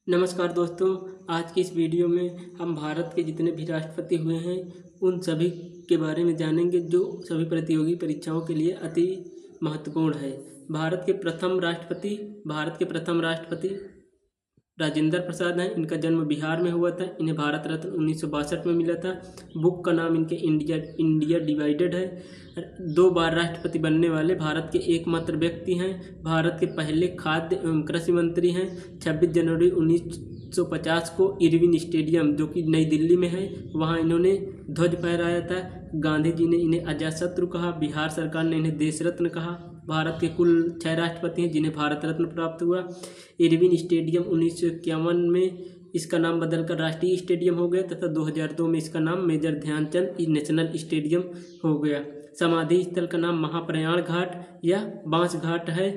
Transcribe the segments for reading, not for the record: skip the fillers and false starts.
नमस्कार दोस्तों। आज की इस वीडियो में हम भारत के जितने भी राष्ट्रपति हुए हैं उन सभी के बारे में जानेंगे, जो सभी प्रतियोगी परीक्षाओं के लिए अति महत्वपूर्ण है। भारत के प्रथम राष्ट्रपति राजेंद्र प्रसाद हैं। इनका जन्म बिहार में हुआ था। इन्हें भारत रत्न 1962 में मिला था। बुक का नाम इनके इंडिया डिवाइडेड है। 2 बार राष्ट्रपति बनने वाले भारत के एकमात्र व्यक्ति हैं। भारत के पहले खाद्य एवं कृषि मंत्री हैं। 26 जनवरी 1950 को इरविन स्टेडियम, जो कि नई दिल्ली में है, वहाँ इन्होंने ध्वज फहराया था। गांधी जी ने इन्हें अजातशत्रु कहा। बिहार सरकार ने इन्हें देश रत्न कहा। भारत के कुल 6 राष्ट्रपति हैं जिन्हें भारत रत्न प्राप्त हुआ। इरविन स्टेडियम 1951 में इसका नाम बदलकर राष्ट्रीय स्टेडियम हो गया तथा 2002 में इसका नाम मेजर ध्यानचंद नेशनल स्टेडियम हो गया। समाधि स्थल का नाम महाप्रयाण घाट या बांस घाट है।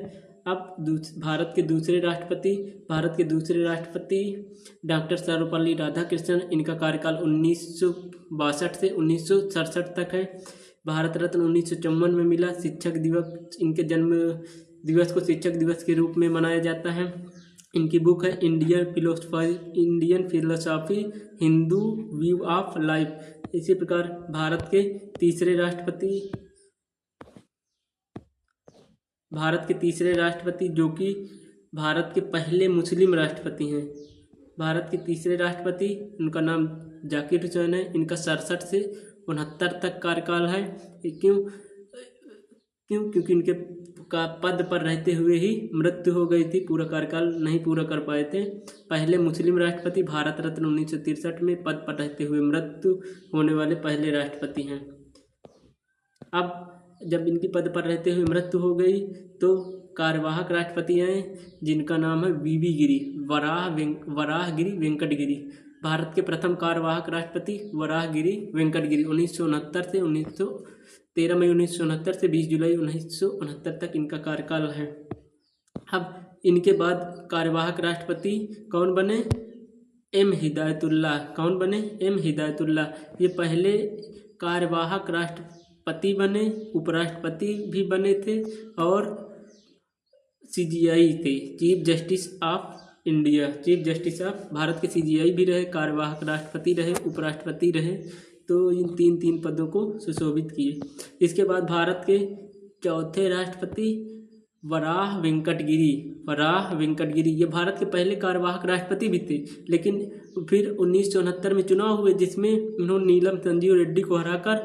अब भारत के दूसरे राष्ट्रपति डॉक्टर सर्वपल्ली राधाकृष्णन। इनका कार्यकाल 1962 से 1967 तक है। भारत रत्न 1954 में मिला। शिक्षक दिवस, इनके जन्म दिवस को शिक्षक दिवस के रूप में मनाया जाता है। इनकी बुक है Indian philosophy Hindu view of life. इसी प्रकार भारत के तीसरे राष्ट्रपति जो कि भारत के पहले मुस्लिम राष्ट्रपति हैं। भारत के तीसरे राष्ट्रपति, उनका नाम जाकिर हुसैन है। इनका 67 से 69 तक कार्यकाल है। क्योंकि इनके का पद पर रहते हुए ही मृत्यु हो गई थी। पूरा कार्यकाल नहीं पूरा कर पाए थे। पहले मुस्लिम राष्ट्रपति, भारत रत्न 1963 में पद पर रहते हुए मृत्यु होने वाले पहले राष्ट्रपति हैं। अब जब इनकी पद पर रहते हुए मृत्यु हो गई तो कार्यवाहक राष्ट्रपति हैं जिनका नाम है वीवी गिरि, वराहगिरि वेंकट गिरि। भारत के प्रथम कार्यवाहक राष्ट्रपति वराहगिरि वेंकट गिरि 13 मई 1969 से 20 जुलाई 1969 तक इनका कार्यकाल है। अब इनके बाद कार्यवाहक राष्ट्रपति कौन बने? एम हिदायतुल्लाह। ये पहले कार्यवाहक राष्ट्रपति बने, उपराष्ट्रपति भी बने थे और CJI थे, चीफ जस्टिस ऑफ भारत के CJI भी रहे, कार्यवाहक राष्ट्रपति रहे, उपराष्ट्रपति रहे। तो इन तीन पदों को सुशोभित किए। इसके बाद भारत के चौथे राष्ट्रपति वराह वेंकट गिरि, ये भारत के पहले कार्यवाहक राष्ट्रपति भी थे। लेकिन फिर 1969 में चुनाव हुए जिसमें उन्होंने नीलम संजीव रेड्डी को हराकर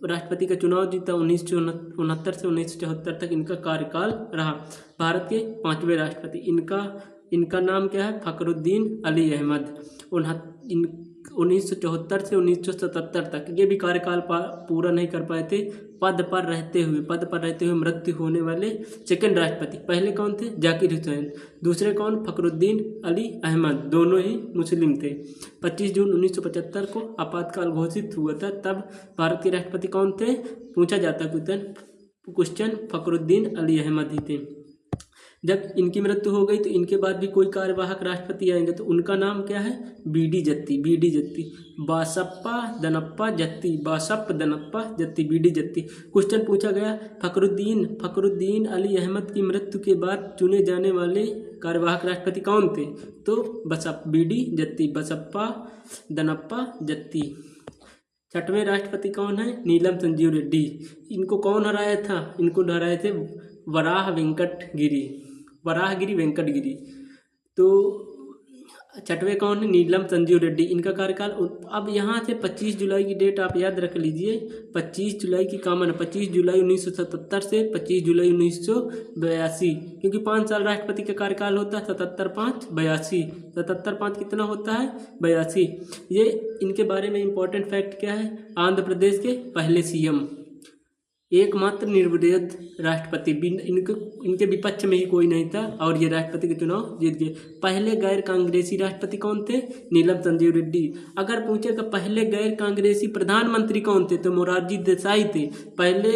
राष्ट्रपति का चुनाव जीता। 1969 से 1974 तक इनका कार्यकाल रहा। भारत के 5वें राष्ट्रपति, इनका नाम क्या है? फखरुद्दीन अली अहमद। 1974 से 1977 तक ये भी कार्यकाल पूरा नहीं कर पाए थे। पद पर रहते हुए मृत्यु होने वाले सेकंड राष्ट्रपति। पहले कौन थे? जाकिर हुसैन। दूसरे कौन? फखरुद्दीन अली अहमद। दोनों ही मुस्लिम थे। 25 जून 1975 को आपातकाल घोषित हुआ था। तब भारत के राष्ट्रपति कौन थे? पूछा जाता क्वेश्चन, फखरुद्दीन अली अहमद ही थे। जब इनकी मृत्यु हो गई तो इनके बाद भी कोई कार्यवाहक राष्ट्रपति आएंगे तो उनका नाम क्या है? BD Jatti. Basappa Danappa Jatti, BD Jatti. Question पूछा गया, फखरुद्दीन अली अहमद की मृत्यु के बाद चुने जाने वाले कार्यवाहक राष्ट्रपति कौन थे? तो BD जत्ती, बसप्पा दनप्पा जत्ती। 6वें राष्ट्रपति कौन है? नीलम संजीव रेड्डी। इनको कौन हराया था? इनको हराए थे वराहगिरि वेंकट गिरि। तो 6वें कौन है? नीलम संजीव रेड्डी। इनका कार्यकाल, अब यहाँ से 25 जुलाई की डेट आप याद रख लीजिए। 25 जुलाई की कॉमन, 25 जुलाई 1977 से 25 जुलाई 1982, क्योंकि 5 साल राष्ट्रपति का कार्यकाल होता है। 77/5 कितना होता है? 82। ये इनके बारे में इम्पोर्टेंट फैक्ट क्या है? आंध्र प्रदेश के पहले CM, एकमात्र निर्विरोध राष्ट्रपति, इनके विपक्ष में ही कोई नहीं था और ये राष्ट्रपति के चुनाव जीत गए। पहले गैर कांग्रेसी राष्ट्रपति कौन थे? नीलम संजीव रेड्डी। अगर पूछेगा पहले गैर कांग्रेसी प्रधानमंत्री कौन थे तो मोरारजी देसाई थे। पहले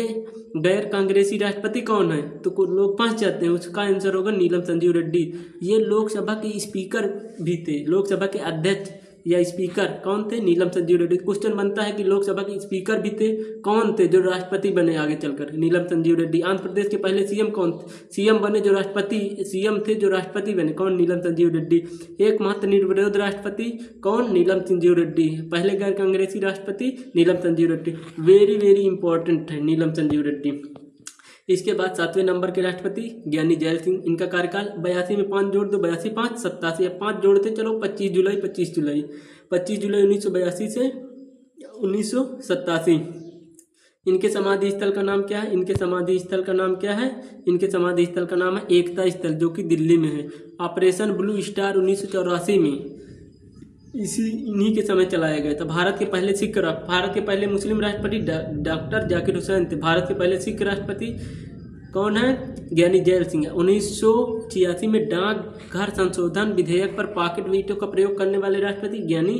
गैर कांग्रेसी राष्ट्रपति कौन है तो लोग फंस जाते हैं, उसका आंसर होगा नीलम संजीव रेड्डी। ये लोकसभा के स्पीकर भी थे, लोकसभा के अध्यक्ष या स्पीकर कौन थे? नीलम संजीव रेड्डी। क्वेश्चन बनता है कि लोकसभा के स्पीकर भी थे, कौन थे जो राष्ट्रपति बने आगे चलकर? नीलम संजीव रेड्डी। आंध्र प्रदेश के पहले सीएम कौन थे? सीएम बने जो राष्ट्रपति, सीएम थे जो राष्ट्रपति बने, कौन? नीलम संजीव रेड्डी। एकमात्र निर्विरोध राष्ट्रपति कौन? नीलम संजीव रेड्डी। पहले गैर कांग्रेसी राष्ट्रपति Neelam Sanjiva Reddy. Very very important है नीलम संजीव रेड्डी। इसके बाद 7वें नंबर के राष्ट्रपति ज्ञानी जैल सिंह। इनका कार्यकाल 82 में 5 जोड़ दो, 82 5 87, अब 5 जोड़ते चलो 25 जुलाई 1982 से 1987। इनके समाधि स्थल का नाम क्या है? इनके समाधि स्थल का नाम क्या है? इनके समाधि स्थल का नाम है एकता स्थल, जो कि दिल्ली में है। ऑपरेशन ब्लू स्टार 1984 में इन्हीं के समय चलाया गया था। भारत के पहले मुस्लिम राष्ट्रपति डॉक्टर जाकिर हुसैन थे। भारत के पहले सिख राष्ट्रपति कौन है? ज्ञानी जैल सिंह। 1986 में डाक घर संशोधन विधेयक पर पॉकेट वीटो का प्रयोग करने वाले राष्ट्रपति ज्ञानी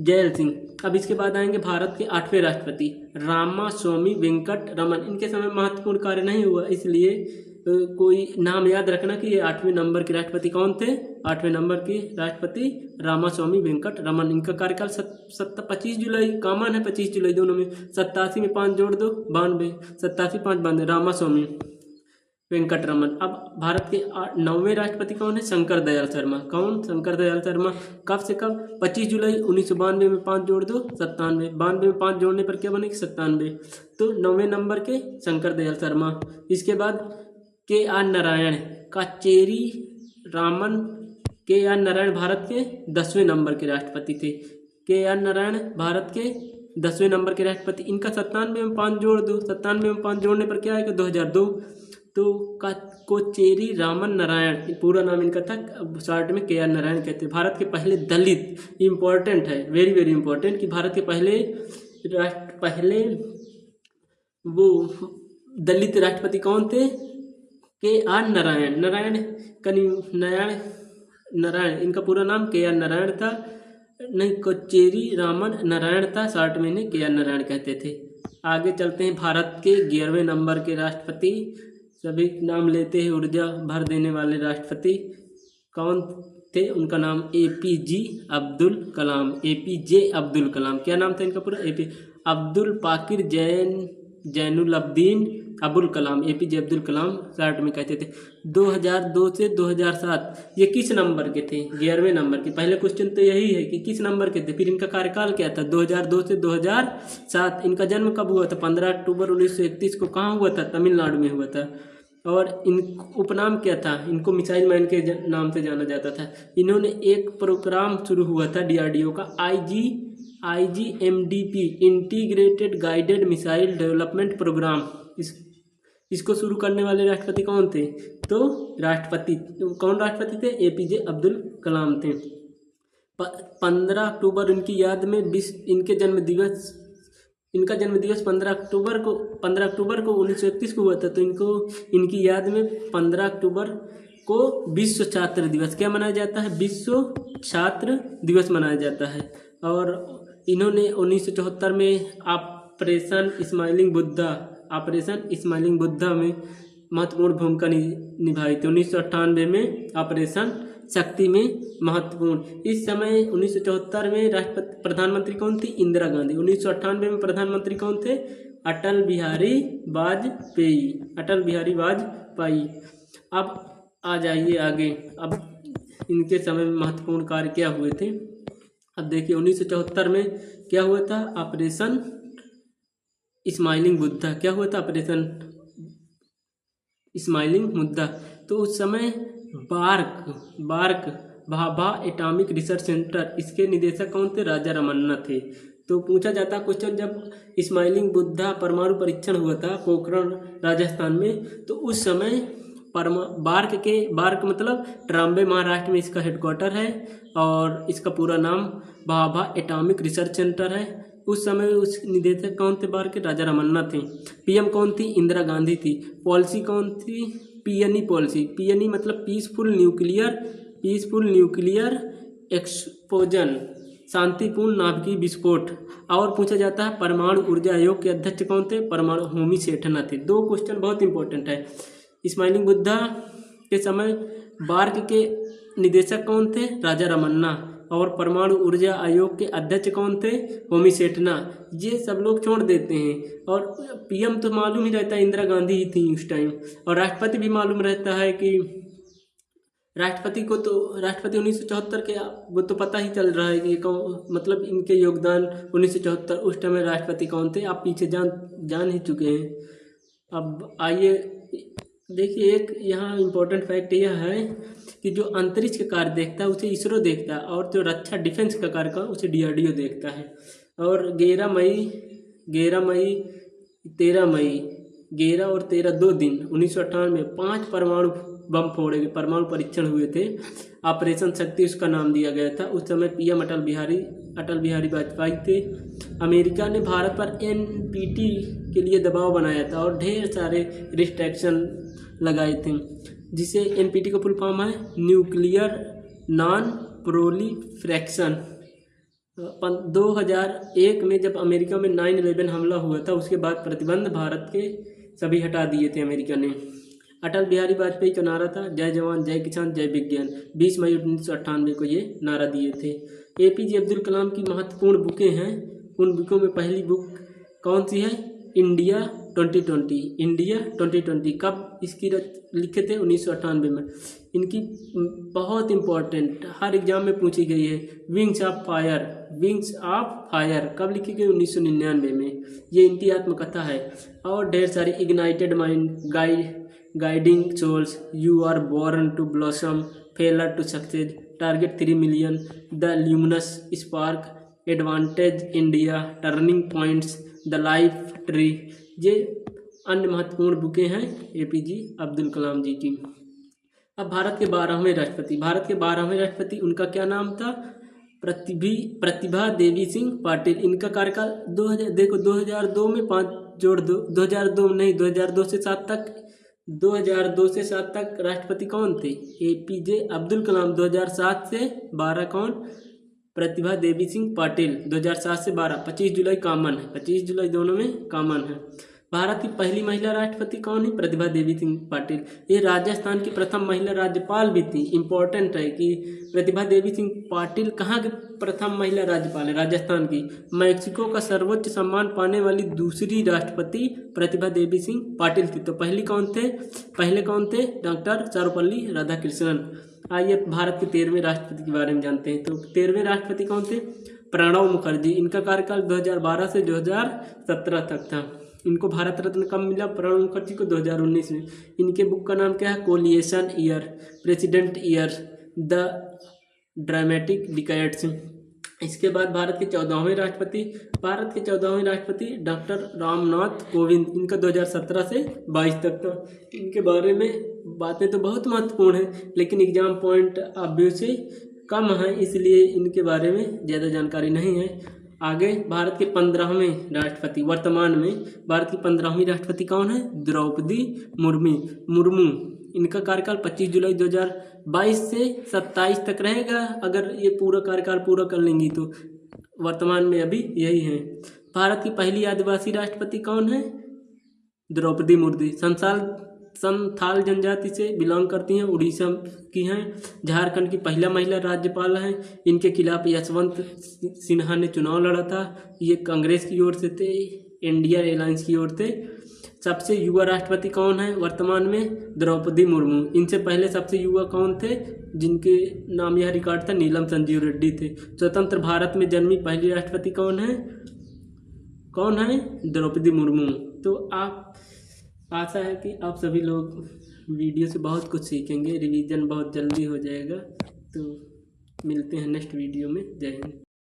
जैल सिंह। अब इसके बाद आएंगे भारत के 8वें राष्ट्रपति रामास्वामी वेंकट रमन। इनके समय महत्वपूर्ण कार्य नहीं हुआ, इसलिए कोई नाम याद रखना कि ये 8वें नंबर के राष्ट्रपति कौन थे? 8वें नंबर के राष्ट्रपति रामास्वामी वेंकट रमन। इनका कार्यकाल 25 जुलाई, कॉमन है 25 जुलाई दोनों में। 87 में 5 जोड़ दो 92, 87 5 92, रामास्वामी वेंकट रमन। अब भारत के 9वें राष्ट्रपति कौन है? शंकर दयाल शर्मा। कौन? शंकर दयाल शर्मा। कब से कब? 25 जुलाई 1992 में 5 जोड़ दो 97, 92 में 5 जोड़ने पर क्या बनेगी? 97। तो 9वें नंबर के शंकर दयाल शर्मा। इसके बाद KR नारायण, कचेरी रामन। KR नारायण भारत के 10वें नंबर के राष्ट्रपति थे। KR नारायण भारत के 10वें नंबर के राष्ट्रपति। इनका 97 में 5 जोड़ दो, 97 में 5 जोड़ने पर क्या आएगा? 2002। तो कोचेरी रामन नारायण पूरा नाम इनका था, शॉर्ट में KR नारायण कहते हैं। भारत के पहले दलित, इंपॉर्टेंट है, वेरी वेरी इंपॉर्टेंट, कि भारत के पहले वो दलित राष्ट्रपति कौन थे? KR नारायण। इनका पूरा नाम KR नारायण था, नहीं कोचेरी रामन नारायण था, शॉर्ट में इन्हें KR नारायण कहते थे। आगे चलते हैं। भारत के 11वें नंबर के राष्ट्रपति, सभी नाम लेते हैं, ऊर्जा भर देने वाले राष्ट्रपति कौन थे? उनका नाम APJ अब्दुल कलाम। APJ अब्दुल कलाम। क्या नाम था इनका पूरा? अब्दुल पाकिर जैनुलब्दीन अबुल कलाम। APJ अब्दुल कलाम शॉर्ट में कहते थे। 2002 से 2007 ये किस नंबर के थे? 11वें नंबर के। पहले क्वेश्चन तो यही है कि किस नंबर के थे। फिर इनका कार्यकाल क्या था? 2002 से 2007। इनका जन्म कब हुआ था? 15 अक्टूबर 1931 को। कहाँ हुआ था? तमिलनाडु में हुआ था। और इन उपनाम क्या था? इनको मिसाइल मैन के नाम से जाना जाता था। इन्होंने एक प्रोग्राम शुरू हुआ था DRDO का, IGMDP, integrated guided missile development programme. इसको शुरू करने वाले राष्ट्रपति कौन थे? तो कौन राष्ट्रपति थे? APJ अब्दुल कलाम थे। 15 अक्टूबर इनकी याद में इनका जन्म दिवस 15 अक्टूबर को 1931 को हुआ था। तो इनकी याद में 15 अक्टूबर को विश्व छात्र दिवस क्या मनाया जाता है? विश्व छात्र दिवस मनाया जाता है। और इन्होंने 1974 में ऑपरेशन स्माइलिंग बुद्धा में महत्वपूर्ण भूमिका निभाई थी। 1998 में ऑपरेशन शक्ति में महत्वपूर्ण। इस समय 1974 में प्रधानमंत्री कौन थी? इंदिरा गांधी। 1998 में प्रधानमंत्री कौन थे? अटल बिहारी वाजपेयी। अब आ जाइए आगे। अब इनके समय में महत्वपूर्ण कार्य क्या हुए थे? अब देखिए 1974 में क्या हुआ था? Operation smiling Buddha. क्या हुआ था? Operation smiling Buddha. तो उस समय BARC Bhabha atomic research centre, इसके निदेशक कौन थे? राजा रमन्ना थे। तो पूछा जाता क्वेश्चन, जब स्माइलिंग बुद्धा परमाणु परीक्षण हुआ था पोखरण राजस्थान में, तो उस समय बार्क मतलब ट्राम्बे महाराष्ट्र में इसका हेडक्वार्टर है और इसका पूरा नाम भाभा एटॉमिक रिसर्च सेंटर है। उस समय उस निदेशक कौन थे? बार्क के? राजा रमन्ना थे। PM कौन थी? इंदिरा गांधी थी। पॉलिसी कौन थी? PNE policy. PNE मतलब पीसफुल न्यूक्लियर एक्सप्लोजन, शांतिपूर्ण नाभिकीय विस्फोट। और पूछा जाता है परमाणु ऊर्जा आयोग के अध्यक्ष कौन थे? परमाणु होमी सेठना थे। 2 क्वेश्चन बहुत इंपॉर्टेंट है। स्माइलिंग बुद्धा के समय बार्क के निदेशक कौन थे? राजा रमन्ना। और परमाणु ऊर्जा आयोग के अध्यक्ष कौन थे? होमी सेठना। ये सब लोग छोड़ देते हैं। और पीएम तो मालूम ही रहता है, इंदिरा गांधी ही थी उस टाइम। और राष्ट्रपति भी मालूम रहता है कि राष्ट्रपति 1974 के, वो तो पता ही चल रहा है कि कौन, मतलब इनके योगदान 1974 उस टाइम में राष्ट्रपति कौन थे, आप पीछे जान ही चुके हैं। अब आइए देखिए, एक यहाँ इम्पोर्टेंट फैक्ट यह है कि जो अंतरिक्ष का कार्य देखता है उसे इसरो देखता है, और जो रक्षा डिफेंस का कार्य का उसे DRDO देखता है। और 11 और 13 2 दिन 1998 में 5 परमाणु बम फोड़े गए, परमाणु परीक्षण हुए थे। ऑपरेशन शक्ति उसका नाम दिया गया था। उस समय PM अटल बिहारी वाजपेयी थे। अमेरिका ने भारत पर NPT के लिए दबाव बनाया था और ढेर सारे रिस्ट्रिक्शन लगाए थे, जिसे NPT का फुल फॉर्म है न्यूक्लियर नॉन प्रोलिफरेशन। 2001 में जब अमेरिका में 9/11 हमला हुआ था, उसके बाद प्रतिबंध भारत के सभी हटा दिए थे अमेरिका ने। अटल बिहारी वाजपेयी का नारा था जय जवान जय किसान जय विज्ञान। 20 मई 1998 को ये नारा दिए थे। APJ अब्दुल कलाम की महत्वपूर्ण बुकें हैं। उन बुकों में पहली बुक कौन सी है? इंडिया 2020। कब इसकी लिखे थे? 1998 में। इनकी बहुत इम्पोर्टेंट, हर एग्जाम में पूछी गई है। विंग्स ऑफ फायर कब लिखी गई? 1999 में। ये इनकी आत्मकथा है। और ढेर सारी ignited mind, guiding souls, you are born to blossom, failure to success, target 3 million, the luminous spark, advantage India, turning points, the life tree. ये अन्य महत्वपूर्ण बुकें हैं APJ अब्दुल कलाम जी की। अब भारत के 12वें राष्ट्रपति, उनका क्या नाम था? प्रतिभा देवी सिंह पाटिल। इनका कार्यकाल 2002 में 5 जोड़ दो, 2002 से 7 तक, 2002 से 7 तक राष्ट्रपति कौन थे? APJ अब्दुल कलाम। 2007 से 12 कौन? प्रतिभा देवी सिंह पाटिल। 2007 से 12, 25 जुलाई कॉमन है, 25 जुलाई दोनों में कॉमन है। भारत की पहली महिला राष्ट्रपति कौन है? प्रतिभा देवी सिंह पाटिल। ये राजस्थान की प्रथम महिला राज्यपाल भी थी। इम्पोर्टेंट है कि प्रतिभा देवी सिंह पाटिल कहाँ की प्रथम महिला राज्यपाल है? राजस्थान की। मैक्सिको का सर्वोच्च सम्मान पाने वाली दूसरी राष्ट्रपति प्रतिभा देवी सिंह पाटिल थी। तो पहले कौन थे? डॉक्टर सर्वपल्ली राधाकृष्णन। आइए भारत के 13वें राष्ट्रपति के बारे में जानते हैं। तो 13वें राष्ट्रपति कौन थे? प्रणब मुखर्जी। इनका कार्यकाल 2012 से 2017 तक था। इनको भारत रत्न कब मिला? प्रणब मुखर्जी को 2019 में। इनके बुक का नाम क्या है? Coalition year, president year, the dramatic decades. इसके बाद भारत के 14वें राष्ट्रपति डॉक्टर रामनाथ कोविंद। इनका 2017 से 22 तक था। इनके बारे में बातें तो बहुत महत्वपूर्ण हैं, लेकिन एग्जाम पॉइंट ऑब्वियसली कम है, इसलिए इनके बारे में ज़्यादा जानकारी नहीं है। आगे भारत के 15वें राष्ट्रपति, वर्तमान में भारत की 15वीं राष्ट्रपति कौन है? द्रौपदी मुर्मू। इनका कार्यकाल 25 जुलाई 2022 से 27 तक रहेगा, अगर ये पूरा कार्यकाल पूरा कर लेंगी तो। वर्तमान में अभी यही है। भारत की पहली आदिवासी राष्ट्रपति कौन है? द्रौपदी मुर्मू। संथाल जनजाति से बिलोंग करती हैं, उड़ीसा की हैं। झारखंड की पहला महिला राज्यपाल हैं। इनके खिलाफ यशवंत सिन्हा ने चुनाव लड़ा था। ये कांग्रेस की ओर से थे, इंडिया अलायंस की ओर थे। सबसे युवा राष्ट्रपति कौन है वर्तमान में? द्रौपदी मुर्मू। इनसे पहले सबसे युवा कौन थे जिनके नाम यह रिकॉर्ड था? नीलम संजीव रेड्डी थे। स्वतंत्र भारत में जन्मी पहली राष्ट्रपति कौन है? द्रौपदी मुर्मू। तो आप, आशा है कि आप सभी लोग वीडियो से बहुत कुछ सीखेंगे। रिवीजन बहुत जल्दी हो जाएगा। तो मिलते हैं नेक्स्ट वीडियो में। जय हिंद।